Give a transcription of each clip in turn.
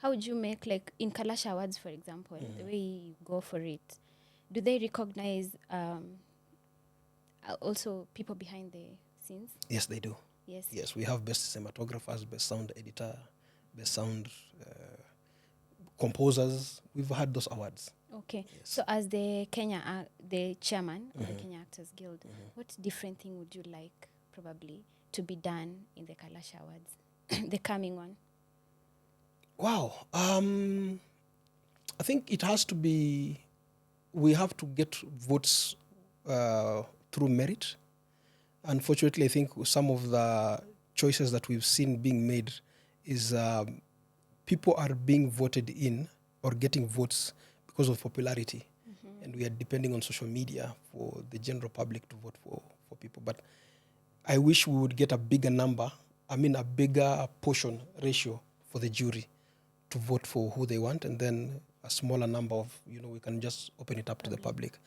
how would you make, like in Kalasha Awards, for example, the way you go for it, do they recognize also people behind the scenes? Yes, they do. Yes. Yes, we have best cinematographers, best sound editor, best sound composers. We've had those awards. Okay. Yes. So as the the chairman of the Kenya Actors Guild, what different thing would you like probably to be done in the Kalasha Awards, the coming one? Wow. I think it has to be, we have to get votes through merit. Unfortunately, I think some of the choices that we've seen being made is people are being voted in or getting votes because of popularity. And we are depending on social media for the general public to vote for people. But I wish we would get a bigger a bigger portion ratio for the jury to vote for who they want, and then a smaller number of, we can just open it up to the public.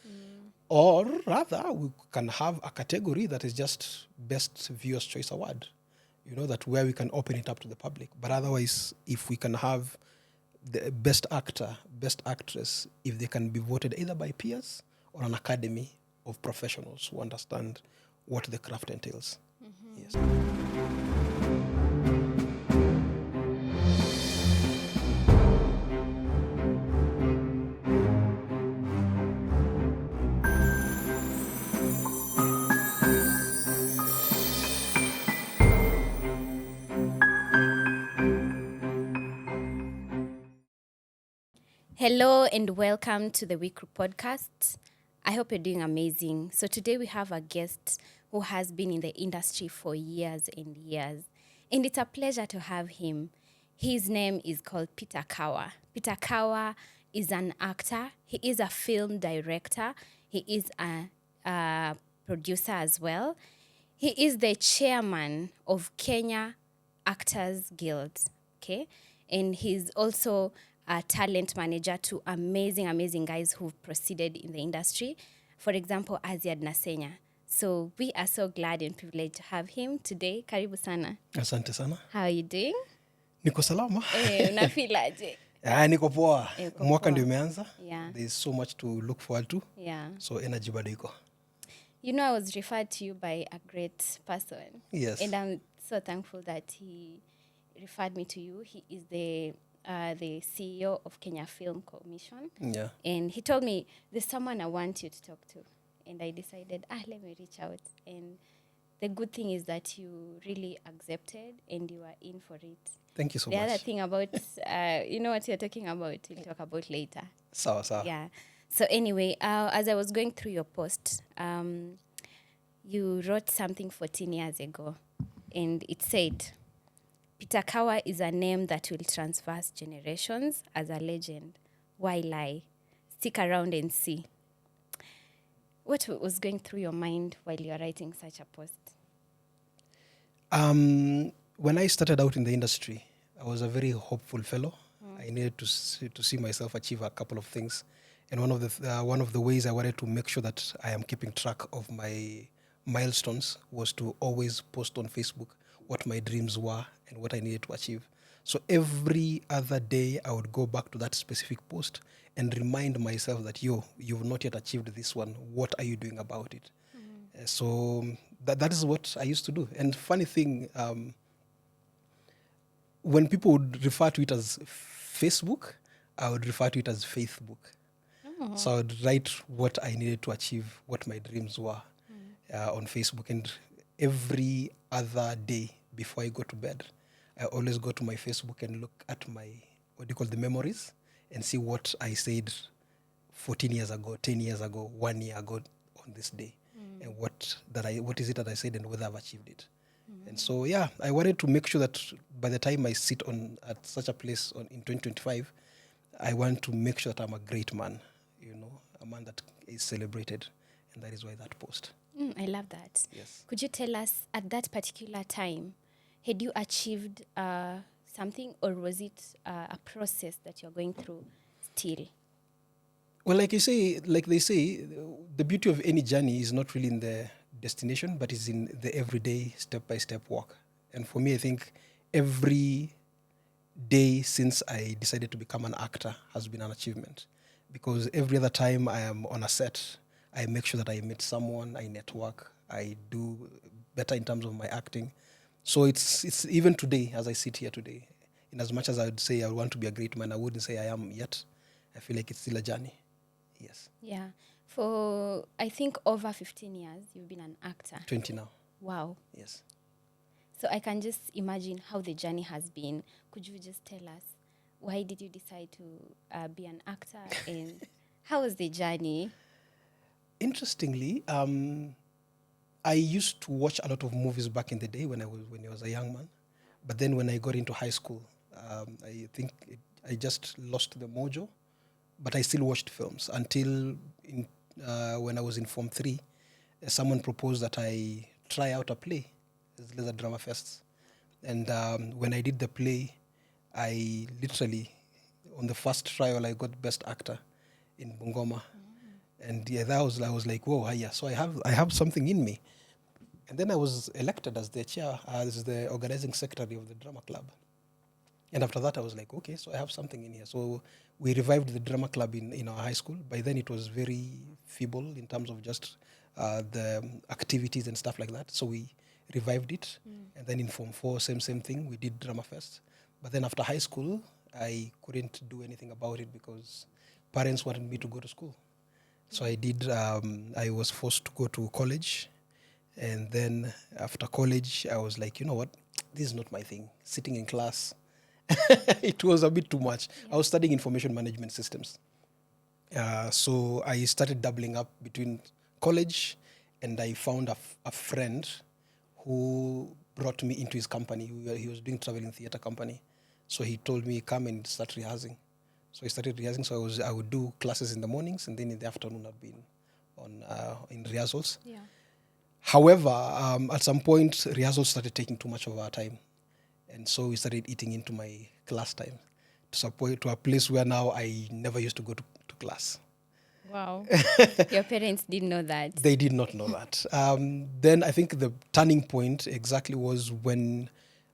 Or rather, we can have a category that is just Best Viewers' Choice Award, that where we can open it up to the public. But otherwise, if we can have the best actor, best actress, if they can be voted either by peers or an academy of professionals who understand what the craft entails. Yes. Hello and welcome to the weekly podcast. I hope you're doing amazing. So today we have a guest who has been in the industry for years and years. And it's a pleasure to have him. His name is called Peter Kawa. Peter Kawa is an actor. He is a film director. He is a producer as well. He is the chairman of Kenya Actors Guild, okay? And he's also a talent manager to amazing guys who've proceeded in the industry. For example, Aziad Nasenya. So we are so glad and privileged to have him today. Karibu sana. Asante sana. How are you doing? Niko salama. Unafeel aje? Niko poa. Uko Mwaka poa. ndio imeanza. Yeah. There is so much to look forward to. Yeah. So energy bado iko. You know, I was referred to you by a great person. Yes. And I'm so thankful that he referred me to you. He is the CEO of Kenya Film Commission. Yeah. And he told me, there's someone I want you to talk to. And I decided, let me reach out. And the good thing is that you really accepted and you are in for it. Thank you so The much. other thing about, you know what you're talking about, we'll talk about later. Sawa. Yeah. So anyway, as I was going through your post, you wrote something 14 years ago. And it said, Peter Kawa is a name that will traverse generations as a legend. Why lie? Stick around and see. What was going through your mind while you were writing such a post? When I started out in the industry, I was a very hopeful fellow. I needed to see myself achieve a couple of things. And one of the ways I wanted to make sure that I am keeping track of my milestones was to always post on Facebook what my dreams were and what I needed to achieve. So every other day, I would go back to that specific post and remind myself that, you've not yet achieved this one. What are you doing about it? So that is what I used to do. And funny thing, when people would refer to it as Facebook, I would refer to it as Faithbook. So I would write what I needed to achieve, what my dreams were on Facebook. And every other day before I go to bed, I always go to my Facebook and look at my, the memories, and see what I said 14 years ago, 10 years ago, 1 year ago on this day. And what is it that I said and whether I've achieved it. And so, I wanted to make sure that by the time I sit at such a place in 2025, I want to make sure that I'm a great man, a man that is celebrated. And that is why that post. I love that. Yes. Could you tell us, at that particular time, had you achieved something, or was it a process that you're going through still? Well, like they say, the beauty of any journey is not really in the destination, but is in the everyday step-by-step walk. And for me, I think every day since I decided to become an actor has been an achievement, because every other time I am on a set, I make sure that I meet someone, I network, I do better in terms of my acting. So it's even today, as I sit here today, in as much as I would say I want to be a great man, I wouldn't say I am yet. I feel like it's still a journey. Yes. Yeah. For, I think, over 15 years, you've been an actor. 20 now. Wow. Yes. So I can just imagine how the journey has been. Could you just tell us, why did you decide to be an actor, and how was the journey? Interestingly, I used to watch a lot of movies back in the day when I was a young man, but then when I got into high school, I think I just lost the mojo. But I still watched films until when I was in Form 3, someone proposed that I try out a play, there's a drama fest. And when I did the play, I literally, on the first trial, I got Best Actor in Bungoma. And yeah, I was like, whoa, yeah, so I have something in me. And then I was elected as the chair, as the organizing secretary of the drama club. And after that, I was like, okay, so I have something in here. So we revived the drama club in our high school. By then, it was very feeble in terms of just the activities and stuff like that. So we revived it. And then in Form 4, same thing, we did Drama Fest. But then after high school, I couldn't do anything about it because parents wanted me to go to school. So I did, I was forced to go to college. And then after college, I was like, you know what, this is not my thing. Sitting in class, it was a bit too much. I was studying information management systems. So I started doubling up between college, and I found a friend who brought me into his company. He was doing traveling theater company. So he told me, come and start rehearsing. So I started rehearsing. So I would do classes in the mornings, and then in the afternoon I'd be in rehearsals. Yeah. However, at some point, rehearsals started taking too much of our time. And so we started eating into my class time to a place where now I never used to go to class. Wow. Your parents didn't know that. They did not know that. Then I think the turning point exactly was when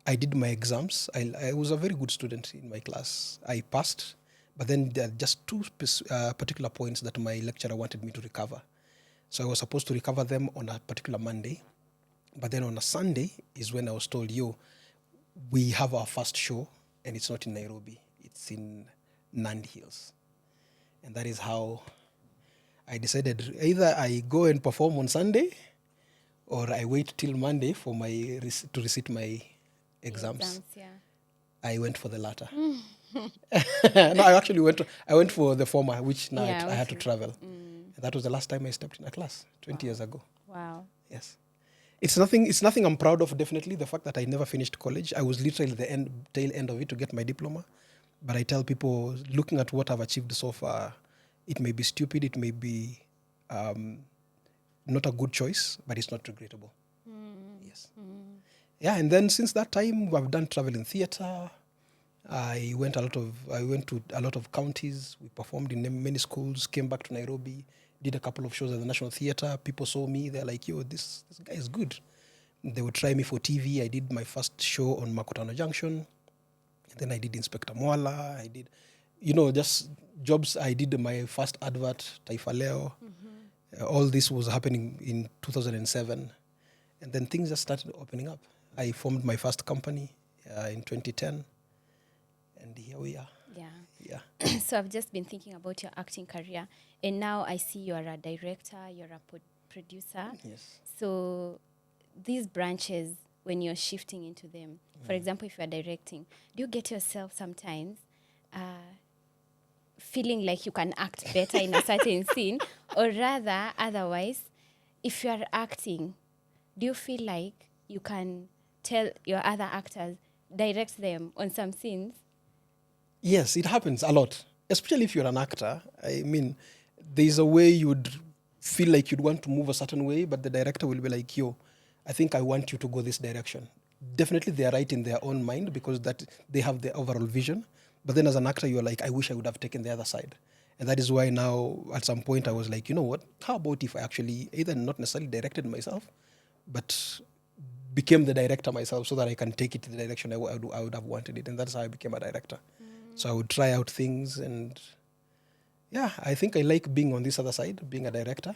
I did my exams. I was a very good student in my class. I passed, but then there are just two particular points that my lecturer wanted me to recover. So I was supposed to recover them on a particular Monday, but then on a Sunday is when I was told, yo, we have our first show, and it's not in Nairobi, it's in Nandi Hills. And that is how I decided either I go and perform on Sunday, or I wait till Monday for to receipt my exams. Yeah. I went for the latter. No, I went for the former, which now I had to travel. And that was the last time I stepped in a class 20 years ago. Wow. Yes. It's nothing I'm proud of, definitely. The fact that I never finished college. I was literally the tail end of it to get my diploma. But I tell people, looking at what I've achieved so far, it may be stupid, it may be not a good choice, but it's not regrettable. Yes. Yeah, and then since that time, I've done travel in theater. I went to a lot of counties. We performed in many schools, came back to Nairobi, did a couple of shows at the National Theatre. People saw me. They're like, yo, this guy is good. They would try me for TV. I did my first show on Makutano Junction. Then I did Inspector Mwala. I did, just jobs. I did my first advert, Taifa Leo. All this was happening in 2007. And then things just started opening up. I formed my first company in 2010. And here we are. Yeah. So I've just been thinking about your acting career, and now I see you're a director, you're a producer. Yes. So these branches, when you're shifting into them, for example, if you're directing, do you get yourself sometimes feeling like you can act better in a certain scene, or rather, otherwise, if you're acting, do you feel like you can tell your other actors, direct them on some scenes? Yes, it happens a lot, especially if you're an actor. I mean, there's a way you'd feel like you'd want to move a certain way, but the director will be like, yo, I think I want you to go this direction. Definitely they are right in their own mind because that they have the overall vision. But then as an actor, you're like, I wish I would have taken the other side. And that is why now, at some point, I was like, you know what? How about if I actually either not necessarily directed myself, but became the director myself so that I can take it to the direction I would have wanted it. And that's how I became a director. So I would try out things. And yeah, I think I like being on this other side, being a director,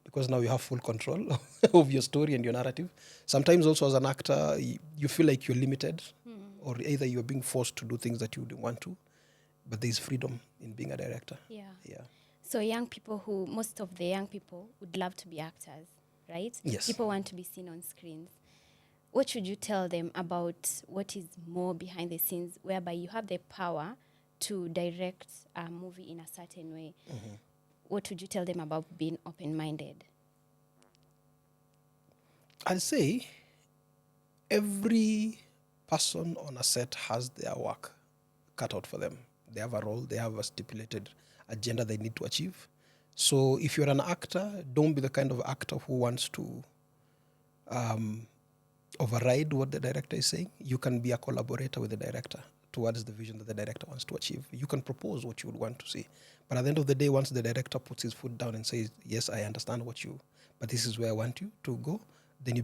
because now you have full control of your story and your narrative. Sometimes also as an actor, you feel like you're limited, or either you're being forced to do things that you didn't want to, but there's freedom in being a director. Yeah. Yeah. So most of the young people would love to be actors, right? Yes. People want to be seen on screens. What should you tell them about what is more behind the scenes, whereby you have the power to direct a movie in a certain way? What would you tell them about being open-minded? I'd say every person on a set has their work cut out for them. They have a role, they have a stipulated agenda they need to achieve. So if you're an actor, don't be the kind of actor who wants to override what the director is saying. You can be a collaborator with the director towards the vision that the director wants to achieve. You can propose what you would want to see. But at the end of the day, once the director puts his foot down and says, yes, I understand but this is where I want you to go, then you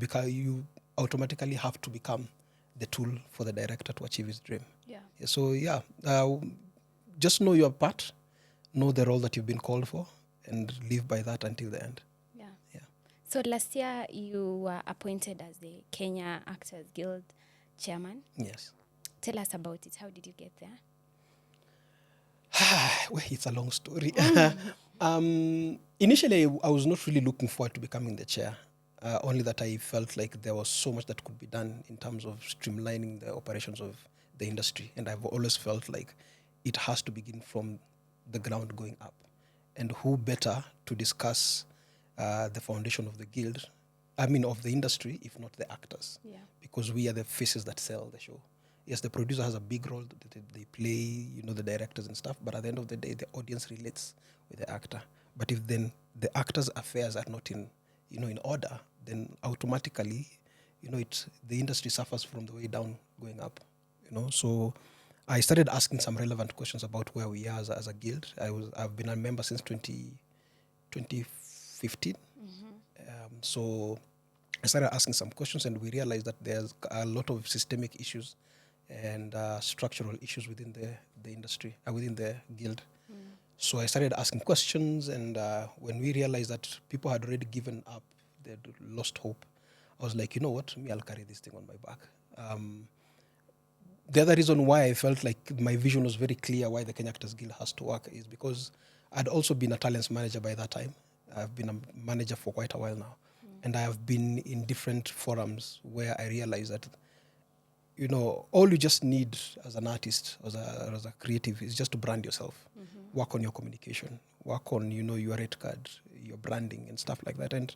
automatically have to become the tool for the director to achieve his dream. Yeah. So just know your part, know the role that you've been called for, and live by that until the end. Yeah. Yeah. So last year you were appointed as the Kenya Actors Guild chairman. Yes. Tell us about it. How did you get there? Well, it's a long story. Initially, I was not really looking forward to becoming the chair, only that I felt like there was so much that could be done in terms of streamlining the operations of the industry. And I've always felt like it has to begin from the ground going up. And who better to discuss the foundation of the guild, of the industry, if not the actors? Yeah. Because we are the faces that sell the show. Yes, the producer has a big role that they play, the directors and stuff, but at the end of the day, the audience relates with the actor. But if then the actors' affairs are not in order, then automatically, the industry suffers from the way down going up, So I started asking some relevant questions about where we are as a guild. I've been a member since 2015. So I started asking some questions, and we realized that there's a lot of systemic issues and structural issues within the industry, within the guild. So I started asking questions, and when we realized that people had already given up, they'd lost hope, I was like, you know what, I'll carry this thing on my back. The other reason why I felt like my vision was very clear why the Kenya Actors Guild has to work is because I'd also been a talents manager by that time. I've been a manager for quite a while now. And I have been in different forums where I realized that, all you just need as an artist, as a creative, is just to brand yourself, work on your communication, work on, your rate card, your branding and stuff like that. And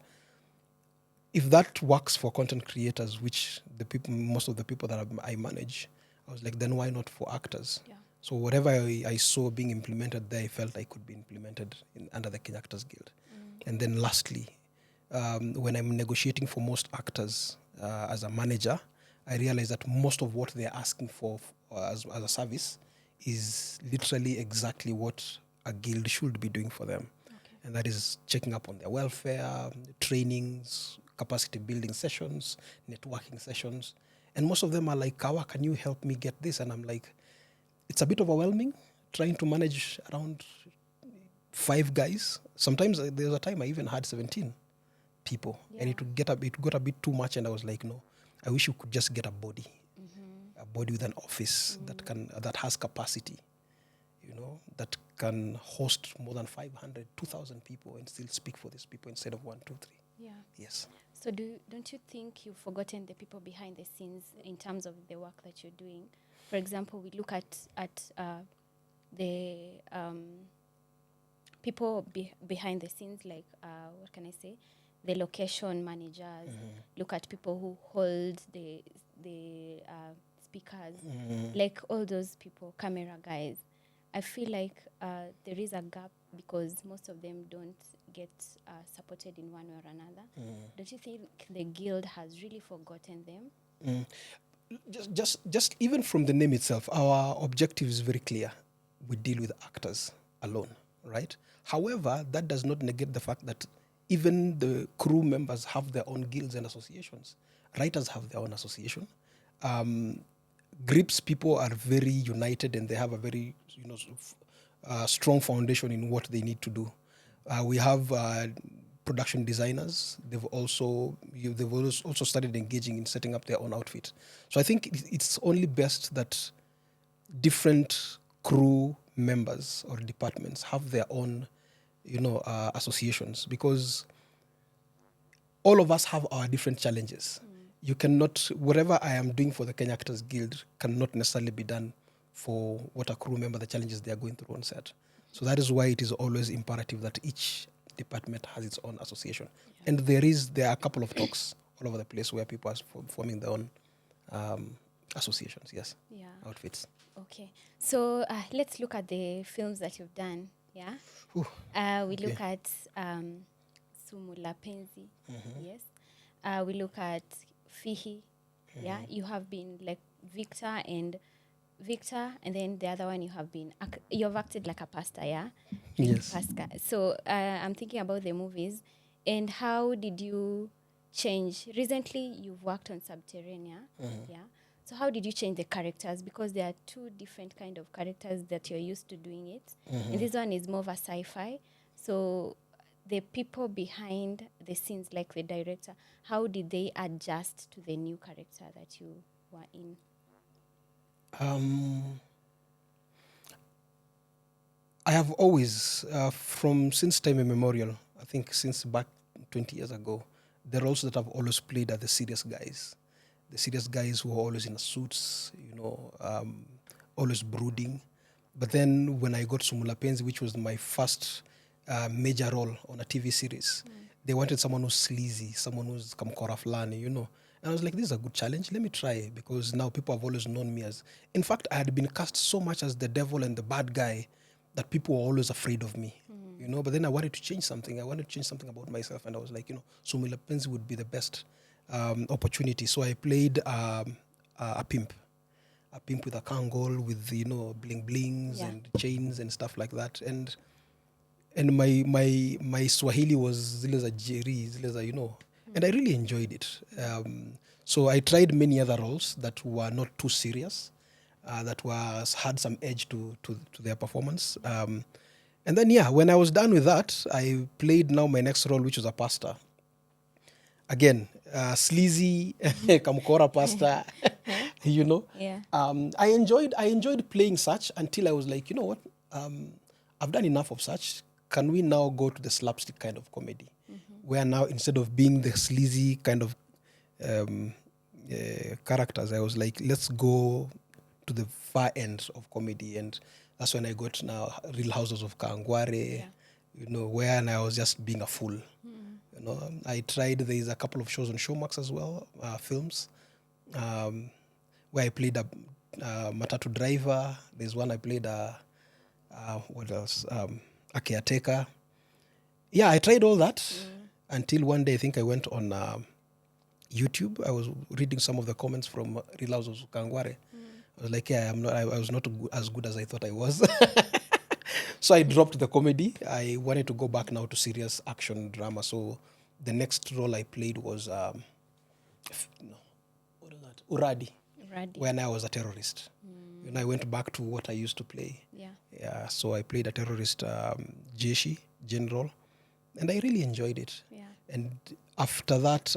if that works for content creators, which most of the people that I manage, I was like, then why not for actors? Yeah. So whatever I saw being implemented there, I felt I could be implemented under the Kenya Actors Guild. And then lastly, when I'm negotiating for most actors as a manager, I realize that most of what they're asking for as a service is literally exactly what a guild should be doing for them. Okay. And that is checking up on their welfare, trainings, capacity building sessions, networking sessions. And most of them are like, Kawa, can you help me get this? And I'm like, it's a bit overwhelming trying to manage around 5 guys. Sometimes there's a time I even had 17 people. Yeah. And it got a bit too much, and I was like, no, I wish you could just get a body with an office that has capacity, that can host more than 500, 2,000 people and still speak for these people instead of 1, 2, 3. Yeah. Yes. So don't you think you've forgotten the people behind the scenes in terms of the work that you're doing? For example, we look at the people behind the scenes, like what can I say? The location managers. Look at people who hold the speakers, like all those people, camera guys. I feel like there is a gap because most of them don't get supported in one way or another. Don't you think the guild has really forgotten them? Just even from the name itself, our objective is very clear. We deal with actors alone, right? However, that does not negate the fact that even the crew members have their own guilds and associations. Writers have their own association. Grips people are very united and they have a very strong foundation in what they need to do. We have production designers. They've also started engaging in setting up their own outfit. So I think it's only best that different crew members or departments have their own associations, because all of us have our different challenges. You cannot, whatever I am doing for the Kenya Actors Guild cannot necessarily be done for what a crew member, the challenges they are going through on set. So that is why it is always imperative that each department has its own association. And there are a couple of talks all over the place where people are forming their own associations, yes, outfits. Okay. So let's look at the films that you've done, yeah? We look at Sumula Penzi, yes. We look at Fihi, yeah. You have been like Victor, and then the other one you've acted like a pastor, yeah. Yes. Pastor. So I'm thinking about the movies, and how did you change? Recently, you've worked on Subterranea, yeah. So how did you change the characters? Because there are two different kind of characters that you're used to doing it, and this one is more of a sci-fi. So the people behind the scenes, like the director, how did they adjust to the new character that you were in? I have always, since time immemorial, I think since back 20 years ago, the roles that I've always played are the serious guys. The serious guys who are always in suits, always brooding. But then when I got Sumula Penzi, which was my first major role on a TV series, they wanted someone who's sleazy, someone who's kamkora flani, And I was like, this is a good challenge. Let me try, because now people have always known me as... In fact, I had been cast so much as the devil and the bad guy that people were always afraid of me, But then I wanted to change something. I wanted to change something about myself. And I was like, Sumula Penzi would be the best opportunity. So I played a pimp with a kangol, with bling blings and chains and stuff like that. And my Swahili was zile za jeri, zile za, and I really enjoyed it. So I tried many other roles that were not too serious, that had some edge to their performance. And then when I was done with that, I played now my next role, which was a pastor. Again, sleazy, kamkora pastor, Yeah. I enjoyed playing such until I was like, you know what, I've done enough of such. Can we now go to the slapstick kind of comedy, where now instead of being the sleazy kind of characters, I was like, let's go to the far end of comedy. And that's when I got now Real Houses of Kangware, where I was just being a fool. I tried, there's a couple of shows on Showmax as well, films, where I played a matatu driver. There's one I played what else? A caretaker. Yeah, I tried all that until one day I think I went on YouTube. I was reading some of the comments from Real Houses of Kangware. I was like, I was not as good as I thought I was. So I dropped the comedy. I wanted to go back now to serious action drama. So the next role I played was Uradi, when I was a terrorist. I went back to what I used to play. Yeah. So I played a terrorist Jeshi, general, and I really enjoyed it. Yeah. And after that,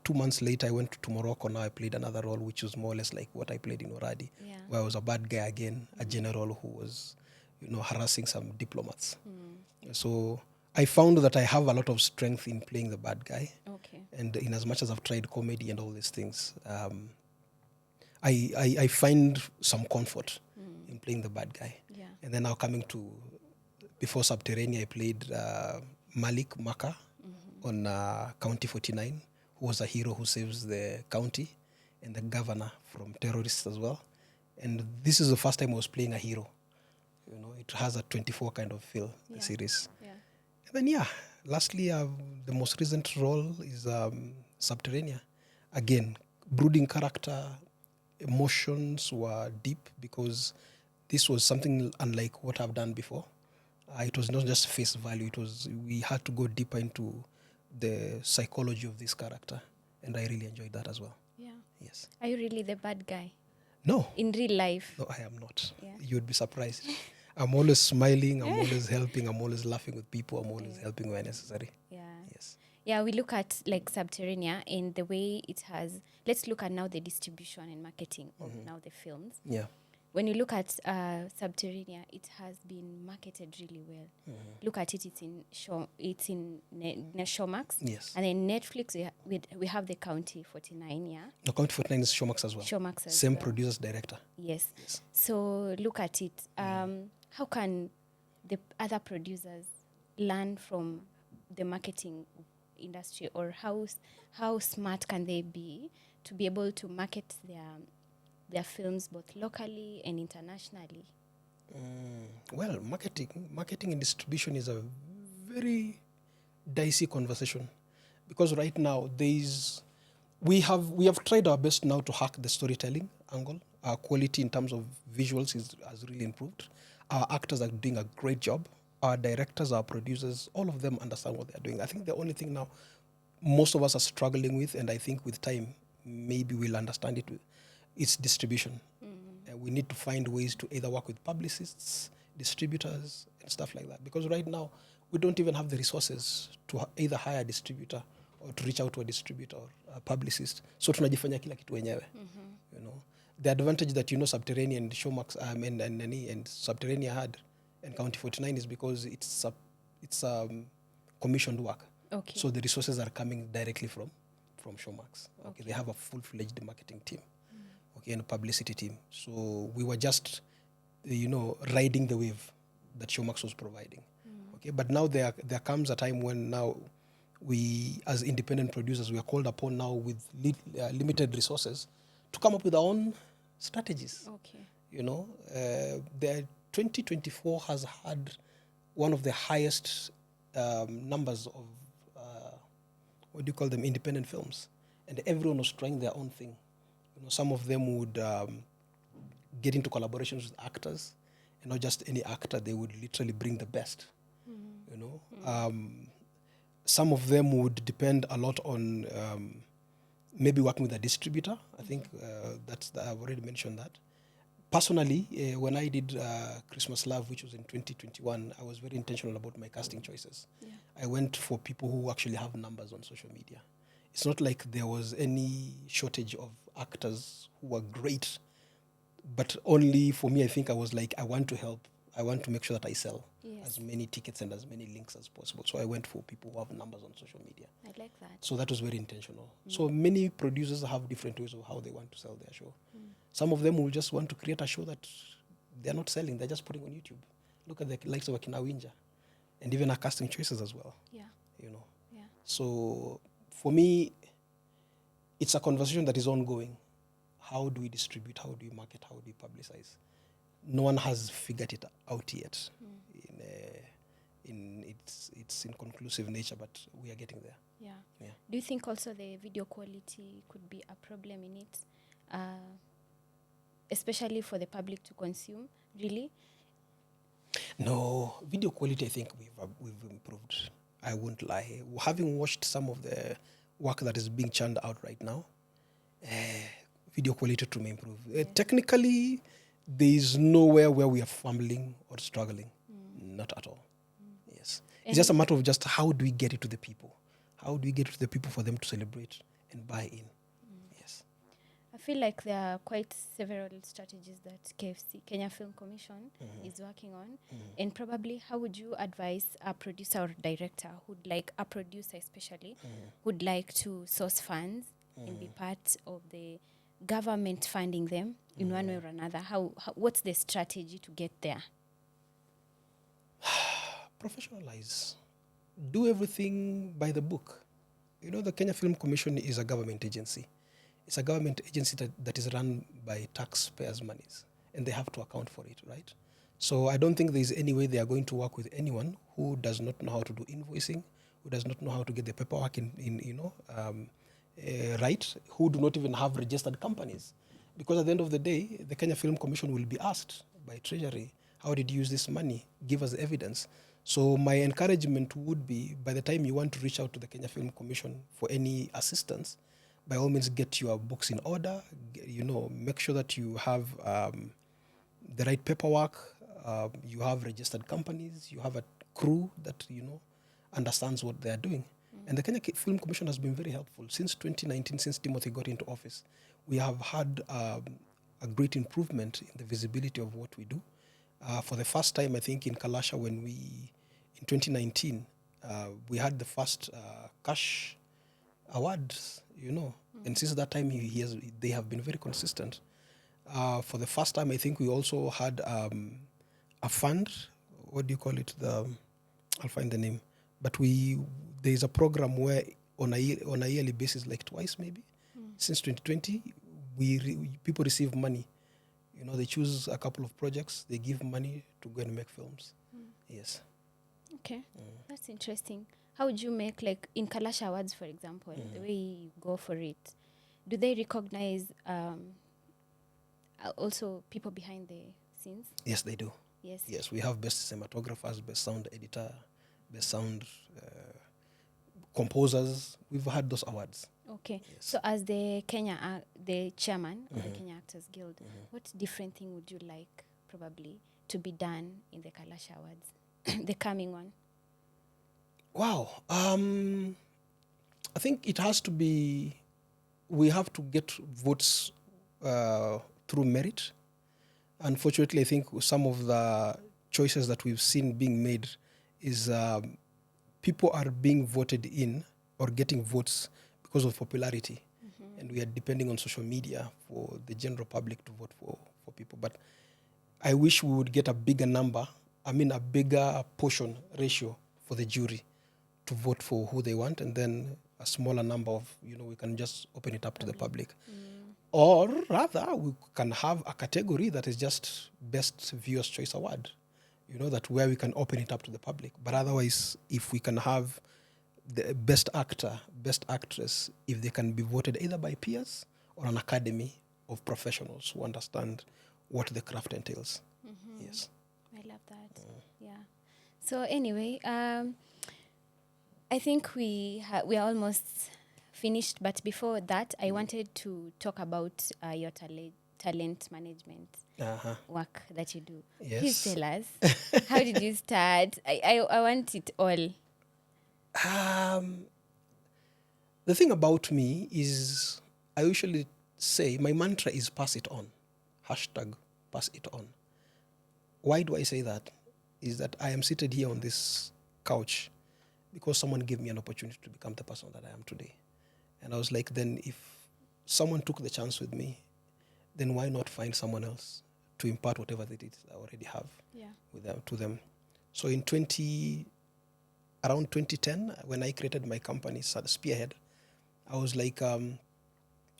2 months later, I went to Morocco. Now I played another role, which was more or less like what I played in Uradi, where I was a bad guy again, a general who was, harassing some diplomats. So I found that I have a lot of strength in playing the bad guy. Okay. And in as much as I've tried comedy and all these things, I find some comfort in playing the bad guy. Yeah. And then now coming to, before Subterranea, I played Malik Maka on County 49, who was a hero who saves the county and the governor from terrorists as well. And this is the first time I was playing a hero. It has a 24 kind of feel, the series. Yeah. And then, lastly, the most recent role is Subterranea. Again, brooding character, emotions were deep because this was something unlike what I've done before. It was not just face value. We had to go deeper into the psychology of this character and I really enjoyed that as well. Yeah. Yes. Are you really the bad guy No, in real life? no, I am not. Yeah. You would be surprised. I'm always smiling. I'm always helping. I'm always laughing with people. I'm always helping where necessary. Yeah. Yes. Yeah, we look at like Subterranea and the way it has. Let's look at now the distribution and marketing of now the films. Yeah. When you look at Subterranea, it has been marketed really well. Look at it; it's in Showmax. Yes. And then Netflix, we have the County 49, yeah. No, Count 49 is Showmax as well. Showmax as Same well. producers, director. Yes. So look at it. How can the other producers learn from the marketing industry, or how smart can they be to be able to market their films both locally and internationally? Well, marketing and distribution is a very dicey conversation, because right now we have tried our best now to hack the storytelling angle. Our quality in terms of visuals has really improved. Our actors are doing a great job. Our directors, our producers, all of them understand what they're doing. I think the only thing now most of us are struggling with, and I think with time maybe we'll understand it, it's distribution. We need to find ways to either work with publicists, distributors, and stuff like that. Because right now, we don't even have the resources to either hire a distributor or to reach out to a distributor or a publicist. So tunajifanya kila kitu wenyewe. You know, the advantage that Subterranean and Showmax and Subterranean had and County 49 is because it's commissioned work. Okay. So the resources are coming directly from Showmax. Okay. They have a full-fledged marketing team. Okay, and a publicity team. So we were just, riding the wave that Showmax was providing. Okay, but now there comes a time when now we, as independent producers, we are called upon now with limited resources to come up with our own strategies. Okay. The 2024 has had one of the highest numbers of independent films, and everyone was trying their own thing. Some of them would get into collaborations with actors, and not just any actor. They would literally bring the best. Some of them would depend a lot on maybe working with a distributor. I think I've already mentioned that. Personally, when I did Christmas Love, which was in 2021, I was very intentional about my casting choices. Yeah. I went for people who actually have numbers on social media. It's not like there was any shortage of actors who were great, but only for me, I think I was like, I want to help. I want to make sure that I sell as many tickets and as many links as possible. So I went for people who have numbers on social media. I like that. So that was very intentional. So many producers have different ways of how they want to sell their show. Some of them will just want to create a show that they're not selling. They're just putting on YouTube. Look at the likes of Akina Winja, and even our casting choices as well. Yeah. Yeah. So for me, it's a conversation that is ongoing. How do we distribute? How do we market? How do we publicize? No one has figured it out yet in its inconclusive nature, but we are getting there. Yeah. Do you think also the video quality could be a problem in it, especially for the public to consume? Really? No, video quality. I think we've improved. I won't lie. Having watched some of the work that is being churned out right now, video quality to improve. Technically, there is nowhere where we are fumbling or struggling. Not at all. Yes. It's just a matter of just how do we get it to the people? How do we get it to the people for them to celebrate and buy in? Yes. I feel like there are quite several strategies that KFC, Kenya Film Commission, is working on. And probably, how would you advise a producer or director who'd like, a producer especially, who'd like to source funds and be part of the government funding them in one way or another? What's the strategy to get there? Professionalize. Do everything by the book. The Kenya Film Commission is a government agency. It's a government agency that is run by taxpayers' monies, and they have to account for it, right? So I don't think there's any way they are going to work with anyone who does not know how to do invoicing, who does not know how to get the paperwork right, who do not even have registered companies. Because at the end of the day, the Kenya Film Commission will be asked by Treasury, how did you use this money? Give us evidence. So my encouragement would be, by the time you want to reach out to the Kenya Film Commission for any assistance, by all means get your books in order. Make sure that you have the right paperwork. You have registered companies. You have a crew that understands what they are doing. And the Kenya Film Commission has been very helpful since 2019. Since Timothy got into office, we have had a great improvement in the visibility of what we do. For the first time, I think in Kalasha, in 2019, we had the first cash awards, and since that time they have been very consistent. For the first time, I think we also had a fund. What do you call it? I'll find the name. But there's a program where on a yearly basis, like twice maybe, since 2020, people receive money. They choose a couple of projects, they give money to go and make films. Yes. Okay, that's interesting. How would you make, like in Kalasha Awards, for example, the way you go for it? Do they recognize also people behind the scenes? Yes, they do. Yes. Yes, we have best cinematographers, best sound editor, best sound composers. We've had those awards. Okay. Yes. So as the chairman of the Kenya Actors Guild, what different thing would you like probably to be done in the Kalasha Awards, the coming one? Wow. I think it has to be, we have to get votes through merit. Unfortunately, I think some of the choices that we've seen being made is people are being voted in or getting votes because of popularity. And we are depending on social media for the general public to vote for people. But I wish we would get a bigger portion ratio for the jury to vote for who they want, and then a smaller number of, we can just open it up to the public. Or rather, we can have a category that is just Best Viewers' Choice Award, that where we can open it up to the public. But otherwise, if we can have the best actor, best actress, if they can be voted either by peers or an academy of professionals who understand what the craft entails. Yes. I love that. Yeah. So anyway, I think we are almost finished. But before that, I wanted to talk about your talent management work that you do. Yes. Please tell us, how did you start? I want it all. The thing about me is I usually say my mantra is pass it on. #pass it on. Why do I say that? Is that I am seated here on this couch because someone gave me an opportunity to become the person that I am today. And I was like, then if someone took the chance with me, then why not find someone else to impart whatever they did I already have to them. So around 2010, when I created my company, Spearhead, I was like,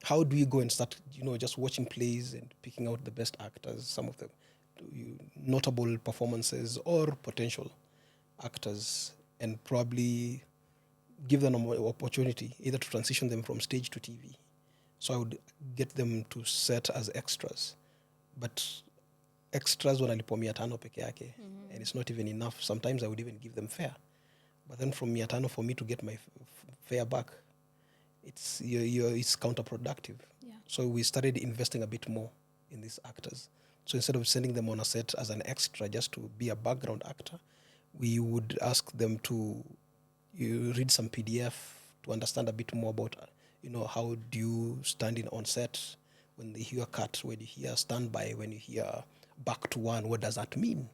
how do you go and start, just watching plays and picking out the best actors, some of the notable performances or potential actors, and probably give them an opportunity either to transition them from stage to TV. So I would get them to set as extras. But extras wanalipwa 500 peke yake, and it's not even enough. Sometimes I would even give them fare. But then from 500 for me to get my fare back, it's counterproductive. Yeah. So we started investing a bit more in these actors. So instead of sending them on a set as an extra just to be a background actor, we would ask them to read some PDF to understand a bit more about, how do you stand in on set, when you hear cut, when you hear standby, when you hear back to one, what does that mean?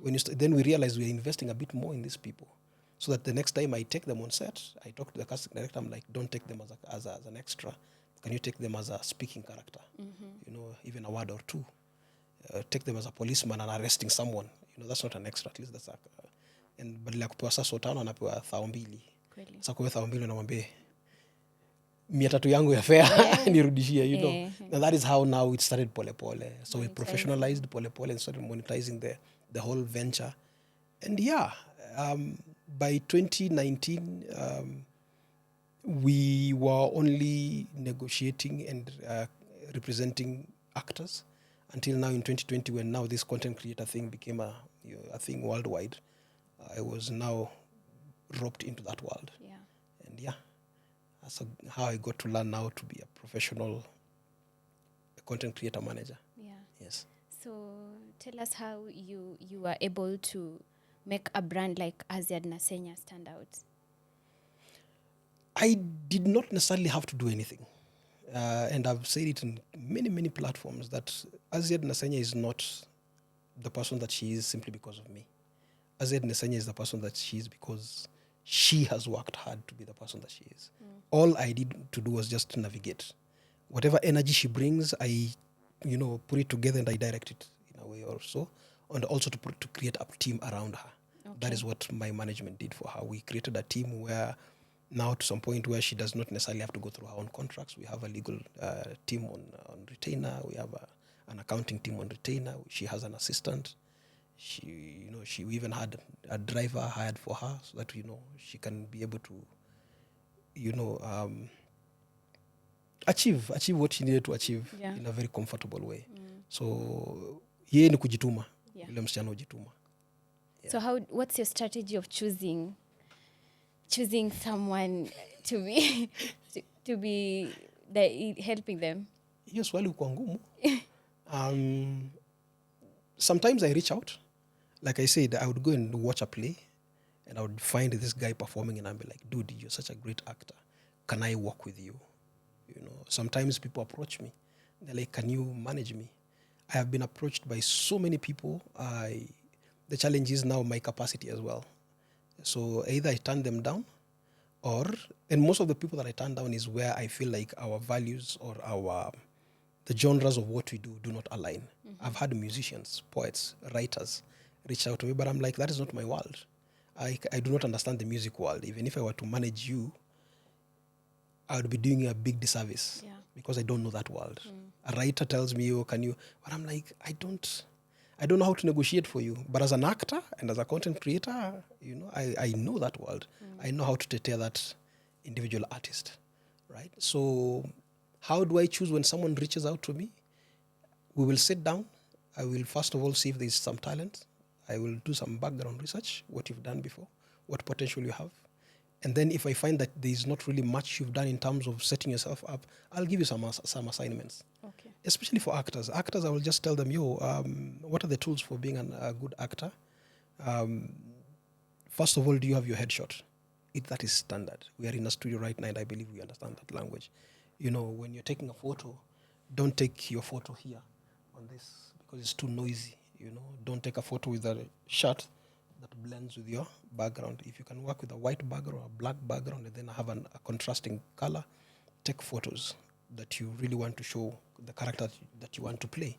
Then we realize we're investing a bit more in these people, so that the next time I take them on set, I talk to the casting director, I'm like, don't take them as an extra. Can you take them as a speaking character? Even a word or two. Take them as a policeman and arresting someone. That's not an extra. At least that's and badala ya kupewa sasa 500 anapewa 2,000. Sasa kwa 2,000 unamwambia 300 yangu ya fare nirudishie, and that is how now it started pole pole. So we professionalized pole pole and started monetizing the whole venture. And by 2019 we were only negotiating and representing actors until now in 2020, when now this content creator thing became a thing worldwide. I was now roped into that world. Yeah. And That's how I got to learn now to be a professional content creator manager. Yeah. Yes. So tell us how you were able to make a brand like Aziad Nasenya stand out. I did not necessarily have to do anything. And I've said it in many, many platforms that Aziad Nasenya is not the person that she is simply because of me. Aziad Nasenya is the person that she is because she has worked hard to be the person that she is. All I did to do was just to navigate. Whatever energy she brings, I, put it together and I direct it in a way or so. And also to create a team around her. Okay. That is what my management did for her. We created a team where now to some point where she does not necessarily have to go through her own contracts. We have a legal team on retainer. We have an accounting team on retainer. She has an assistant. She we even had a driver hired for her so that she can be able to achieve what she needed to achieve in a very comfortable way. So yeye ni kujituma. Yule msichana hujituma. So what's your strategy of choosing someone to be helping them? Hiyo swali kwa ngumu. Sometimes I reach out. Like I said, I would go and watch a play and I would find this guy performing and I'd be like, dude, you're such a great actor. Can I work with you? Sometimes people approach me. They're like, can you manage me? I have been approached by so many people. The challenge is now my capacity as well. So either I turn them down and most of the people that I turn down is where I feel like our values or the genres of what we do not align. I've had musicians, poets, writers reach out to me, but I'm like, that is not my world. I do not understand the music world. Even if I were to manage you, I would be doing you a big disservice because I don't know that world. A writer tells me, oh, can you? But I'm like, I don't know how to negotiate for you. But as an actor and as a content creator, I know that world. I know how to take care of that individual artist, right? So how do I choose when someone reaches out to me? We will sit down. I will first of all see if there's some talent. I will do some background research, what you've done before, what potential you have. And then if I find that there's not really much you've done in terms of setting yourself up, I'll give you some assignments. Okay. Especially for actors. Actors, I will just tell them, what are the tools for being a good actor? First of all, do you have your headshot? That is standard. We are in a studio right now and I believe we understand that language. When you're taking a photo, don't take your photo here on this because it's too noisy. Don't take a photo with a shot that blends with your background. If you can work with a white background or a black background and then have a contrasting color, take photos that you really want to show the character that you want to play.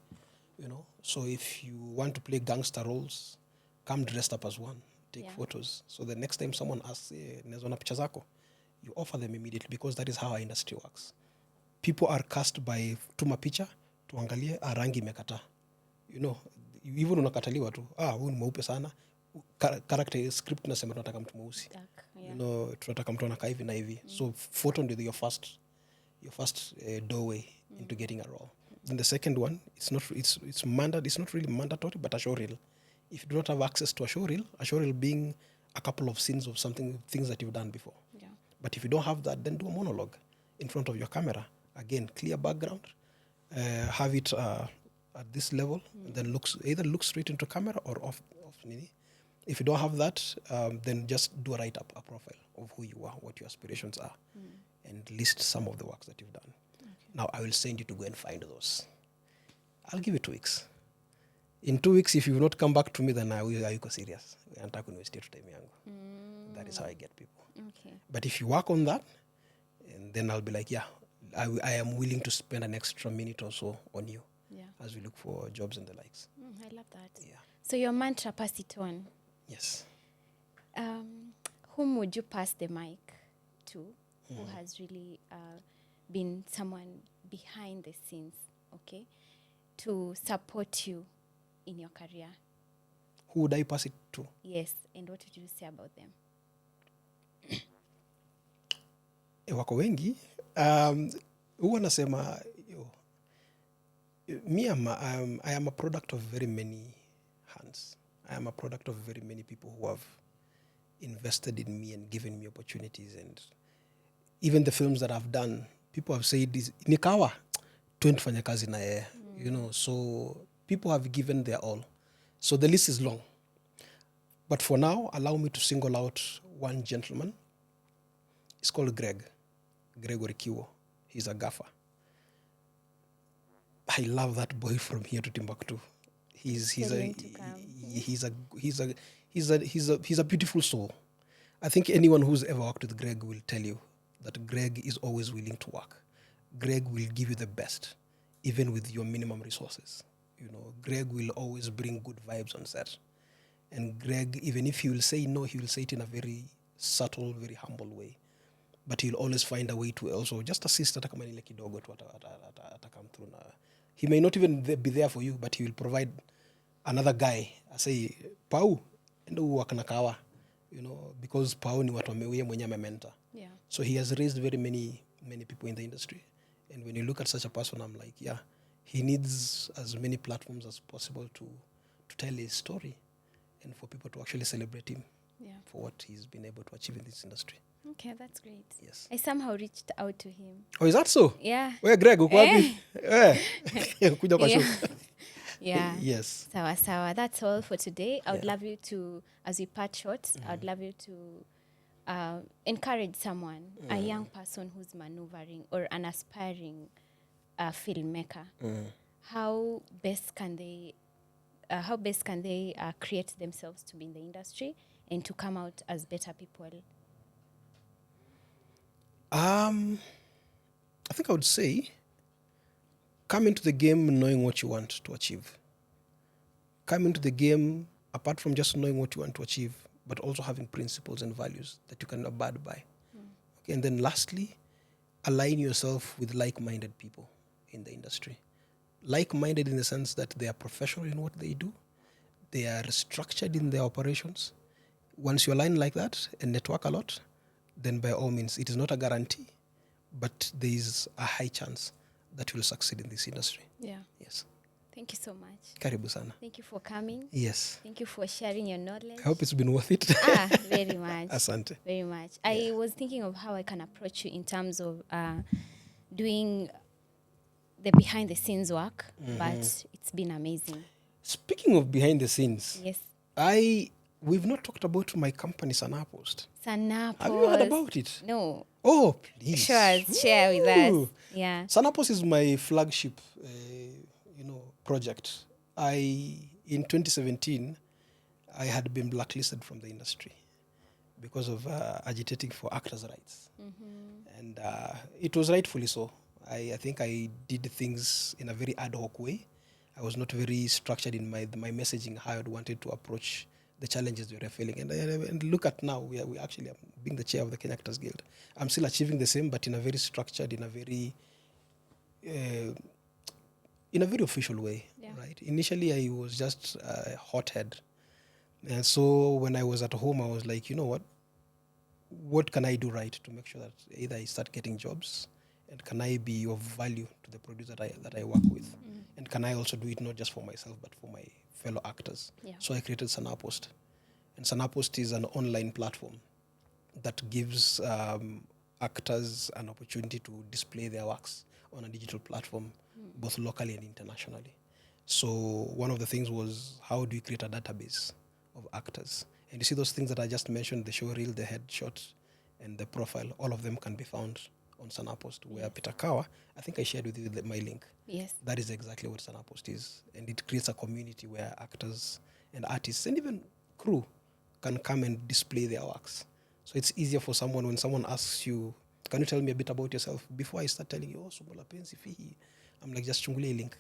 So if you want to play gangster roles, come dressed up as one. Take photos. So the next time someone asks, "Nezona picha zako," you offer them immediately because that is how our industry works. People are cast by tuma picha, tuangalie rangi imekataa. Even unakataliwa tu. Huyu ni mweupe sana. Character script nasema tunataka mtu mweusi. Tunataka mtu anakaa hivi na hivi. So photo ndio your first doorway into getting a role. Then the second one, it's not really mandatory, but a show reel. If you do not have access to a show reel being a couple of scenes of things that you've done before. Yeah. But if you don't have that, then do a monologue in front of your camera. Again, clear background, have it at this level, and then either look straight into camera or off. If you don't have that, then just do a write-up, a profile of who you are, what your aspirations are, and list some of the works that you've done. Okay. Now, I will send you to go and find those. I'll give you 2 weeks. In 2 weeks, if you will not come back to me, then are you serious? That is how I get people. Okay. But if you work on that, and then I'll be like, I am willing to spend an extra minute or so on you as we look for jobs and the likes. I love that. Yeah. So your mantra, pass it on. Yes. Whom would you pass the mic to who has really been someone behind the scenes, okay, to support you in your career? Who would I pass it to? Yes, and what would you say about them? Wako wengi. Huwa nasema, I am a product of very many hands. I am a product of very many people who have invested in me and given me opportunities. And even the films that I've done, people have said this ni Kawa, twende fanya kazi na yeye. You know, so people have given their all. So the list is long. But for now, allow me to single out one gentleman. It's called Gregory Kiwo. He's a gaffer. I love that boy from here to Timbuktu. He's a beautiful soul. I think anyone who's ever worked with Greg will tell you that Greg is always willing to work. Greg will give you the best, even with your minimum resources. You know, Greg will always bring good vibes on set. And Greg, even if he will say no, he will say it in a very subtle, very humble way. But he'll always find a way to also just assist hata kama nile kidogo tu come through na. He may not even be there for you, but he will provide another guy. I say, Pau, endo work na Kawa. You know, because Pau ni watu wameuye mwenye mentor. Yeah. So he has raised very many people in the industry. And when you look at such a person, I'm like, yeah, he needs as many platforms as possible to tell his story and for people to actually celebrate him for what he's been able to achieve in this industry. Okay, that's great. Yes. I somehow reached out to him. Oh, is that so? Yeah. Where Greg, uko wapi? Kuja kwa show. Yeah. Yes. Sawa. That's all for today. I would love you to, as we part short, I would love you to encourage someone, a young person who's maneuvering or an aspiring filmmaker. How best can they create themselves to be in the industry and to come out as better people? I think I would say come into the game knowing what you want to achieve. Come into the game apart from just knowing what you want to achieve, but also having principles and values that you can abide by. Okay, and then lastly, align yourself with like-minded people in the industry. Like-minded in the sense that they are professional in what they do. They are structured in their operations. Once you align like that and network a lot, then by all means, it is not a guarantee, but there is a high chance that you will succeed in this industry. Yeah. Yes. Thank you so much. Karibu sana. Thank you for coming. Yes. Thank you for sharing your knowledge. I hope it's been worth it. Very much. Asante. Very much. I was thinking of how I can approach you in terms of doing the behind the scenes work, but it's been amazing. Speaking of behind the scenes, Yes. We've not talked about my company, Sanaa Post. Sanaa Post. Have you heard about it? No. Oh, please. Sure, share with us. Ooh. Yeah. Sanaa Post is my flagship, project. In 2017, I had been blacklisted from the industry because of agitating for actors' rights. And it was rightfully so. I think I did things in a very ad hoc way. I was not very structured in my messaging, how I wanted to approach the challenges we were feeling. And look at now, we actually, I'm being the chair of the Kenya Actors Guild. I'm still achieving the same, but in a very structured, in a very official way, right? Initially, I was just a hothead. And so when I was at home, I was like, you know what can I do right to make sure that either I start getting jobs and can I be of value to the producer that I work with? And can I also do it not just for myself, but for my fellow actors? Yeah. So I created Sanaa Post. And Sanaa Post is an online platform that gives actors an opportunity to display their works on a digital platform, both locally and internationally. So one of the things was, how do you create a database of actors? And you see those things that I just mentioned, the show reel, the headshot, and the profile, all of them can be found on Sanaa Post, where Peter Kawa, I think I shared with you my link. Yes. That is exactly what Sanaa Post is. And it creates a community where actors and artists and even crew can come and display their works. So it's easier for someone when someone asks you, can you tell me a bit about yourself? Before I start telling you, Sumula Pensi Fihi, I'm like, just chungule link.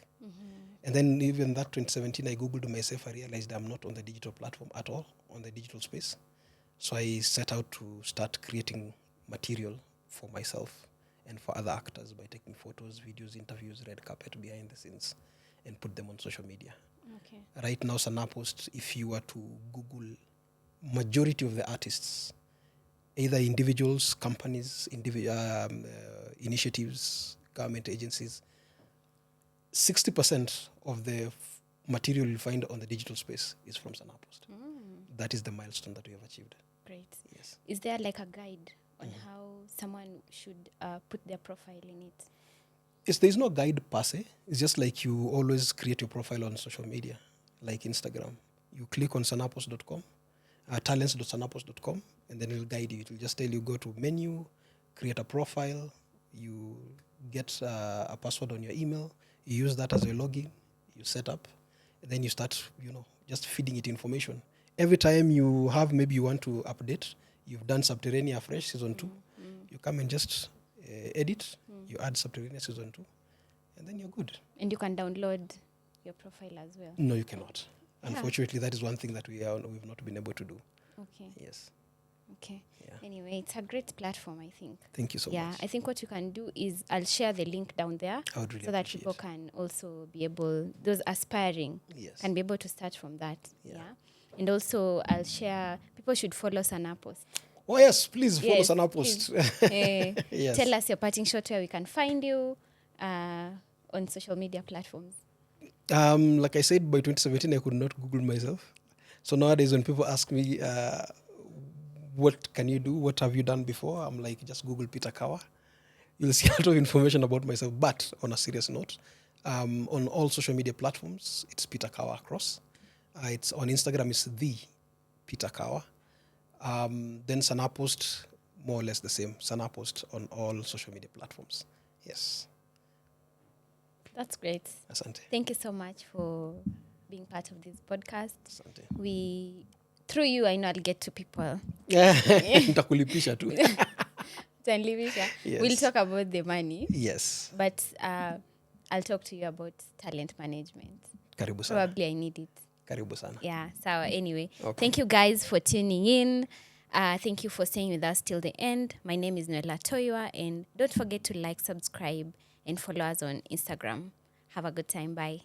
And then even that 2017, I Googled myself, I realized I'm not on the digital platform at all, on the digital space. So I set out to start creating material for myself and for other actors by taking photos, videos, interviews, red carpet, behind the scenes, and put them on social media. Okay. Right now, Sanaa Post, if you were to Google majority of the artists, either individuals, companies, initiatives, government agencies, 60% of the material you find on the digital space is from Sanaa Post. That is the milestone that we have achieved. Great. Yes. Is there like a guide on how someone should put their profile in it? Yes, there's no guide per se. It's just like you always create your profile on social media, like Instagram. You click on sanapost.com, talents.sanapost.com, and then it'll guide you. It will just tell you go to menu, create a profile, you get a password on your email, you use that as your login, you set up, and then you start, just feeding it information. Every time you have, maybe you want to update, you've done Subterranea Fresh Season 2, you come and just edit, you add Subterranea Season 2, and then you're good. And you can download your profile as well? No, you cannot. Yeah. Unfortunately, that is one thing that we've not been able to do. Okay. Yes. Okay. Yeah. Anyway, it's a great platform, I think. Thank you so Yeah, much. I think what you can do is I'll share the link down there I would really so that appreciate people can also be able, those aspiring, Yes. can be able to start from that. Yeah. Yeah. And also I'll share, people should follow Sanaa Post. Oh, yes, please follow Yes, Sanaa Post. Yes. Tell us your parting shot where we can find you on social media platforms. Like I said, by 2017, I could not Google myself. So nowadays, when people ask me, what can you do? What have you done before? I'm like, just Google Peter Kawa. You'll see a lot of information about myself. But on a serious note, on all social media platforms, it's Peter Kawa across. It's on Instagram, it's the Peter Kawa. Then Sanaa Post, more or less the same. Sanaa Post on all social media platforms. Yes. That's great. Asante. Thank you so much for being part of this podcast. Asante. Through you, I know I'll get to people. Nitakulipisha tu. Yes. Yes. We'll talk about the money. Yes. But I'll talk to you about talent management. Karibu sana. Probably I need it. Karibu sana. Yeah. So anyway, Okay. Thank you guys for tuning in. Thank you for staying with us till the end. My name is Noela Toywa, and don't forget to like, subscribe, and follow us on Instagram. Have a good time. Bye.